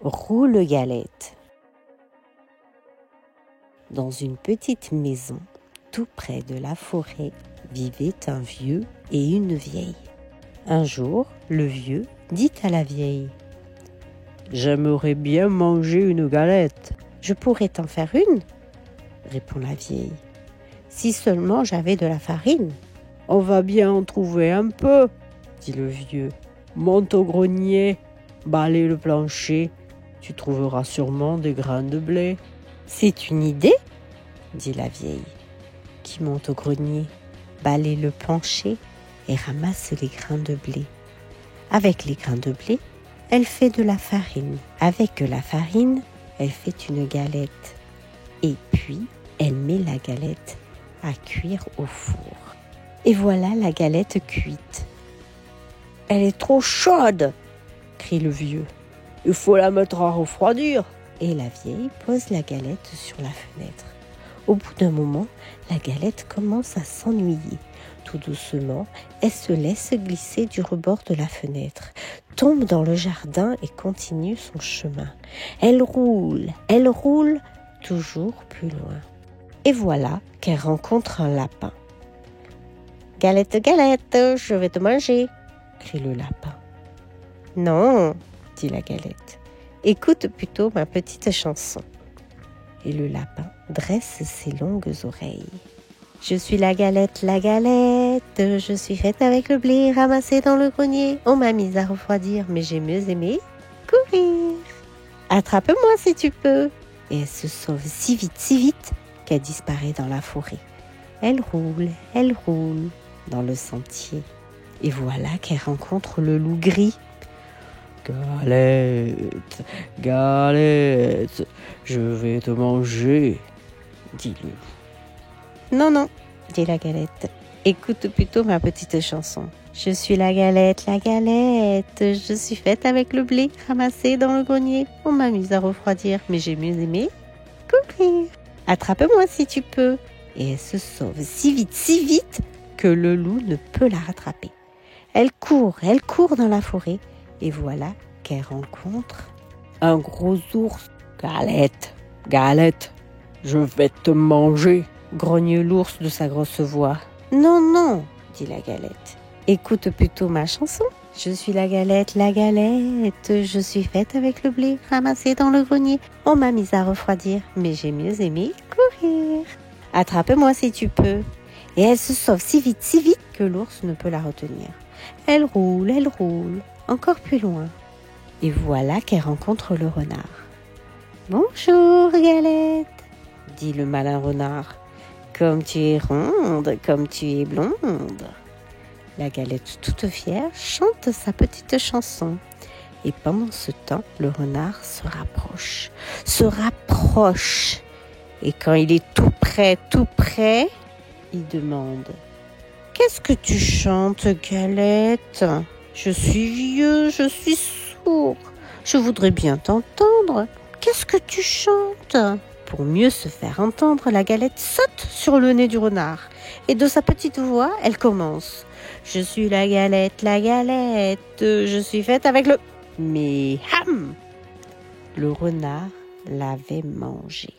Roule galette. Dans une petite maison, tout près de la forêt, vivait un vieux et une vieille. Un jour, le vieux dit à la vieille : « J'aimerais bien manger une galette. »« Je pourrais t'en faire une, » répond la vieille. « Si seulement j'avais de la farine. »« On va bien en trouver un peu, » dit le vieux. « Monte au grenier, balaye le plancher. Tu trouveras sûrement des grains de blé. »« C'est une idée, » dit la vieille, qui monte au grenier, balaye le plancher et ramasse les grains de blé. Avec les grains de blé, elle fait de la farine. Avec la farine, elle fait une galette. Et puis, elle met la galette à cuire au four. Et voilà la galette cuite. « Elle est trop chaude !» crie le vieux. « Il faut la mettre à refroidir !» Et la vieille pose la galette sur la fenêtre. Au bout d'un moment, la galette commence à s'ennuyer. Tout doucement, elle se laisse glisser du rebord de la fenêtre, tombe dans le jardin et continue son chemin. Elle roule, toujours plus loin. Et voilà qu'elle rencontre un lapin. « Galette, galette, je vais te manger !» crie le lapin. « Non, » dit la galette, « écoute plutôt ma petite chanson. » Et le lapin dresse ses longues oreilles. « Je suis la galette, je suis faite avec le blé ramassé dans le grenier. On m'a mise à refroidir, mais j'ai mieux aimé courir. Attrape-moi si tu peux. » Et elle se sauve si vite qu'elle disparaît dans la forêt. Elle roule dans le sentier. Et voilà qu'elle rencontre le loup gris. « Galette, galette, je vais te manger, » dit le loup. « Non, » dit la galette, « écoute plutôt ma petite chanson. Je suis la galette, je suis faite avec le blé ramassé dans le grenier. On m'a mise à refroidir, mais j'ai mieux aimé courir. Attrape-moi si tu peux. » Et elle se sauve si vite que le loup ne peut la rattraper. Elle court dans la forêt et voilà qu'elle rencontre un gros ours. « Galette, galette, je vais te manger !» grogne l'ours de sa grosse voix. « Non, » dit la galette, « écoute plutôt ma chanson. Je suis la galette, je suis faite avec le blé ramassé dans le grenier. On m'a mise à refroidir, mais j'ai mieux aimé courir. Attrape-moi si tu peux. » Et elle se sauve si vite que l'ours ne peut la retenir. Elle roule, encore plus loin. Et voilà qu'elle rencontre le renard. « Bonjour, galette, » dit le malin renard. « Comme tu es ronde, comme tu es blonde. » La galette, toute fière, chante sa petite chanson. Et pendant ce temps, le renard se rapproche. Et quand il est tout près, il demande : « Qu'est-ce que tu chantes, galette ? Je suis vieux, je suis sourd. Je voudrais bien t'entendre. Qu'est-ce que tu chantes ? » Pour mieux se faire entendre, la galette saute sur le nez du renard. Et de sa petite voix, elle commence : « Je suis la galette, je suis faite avec le... » Mais ham ! Le renard l'avait mangée.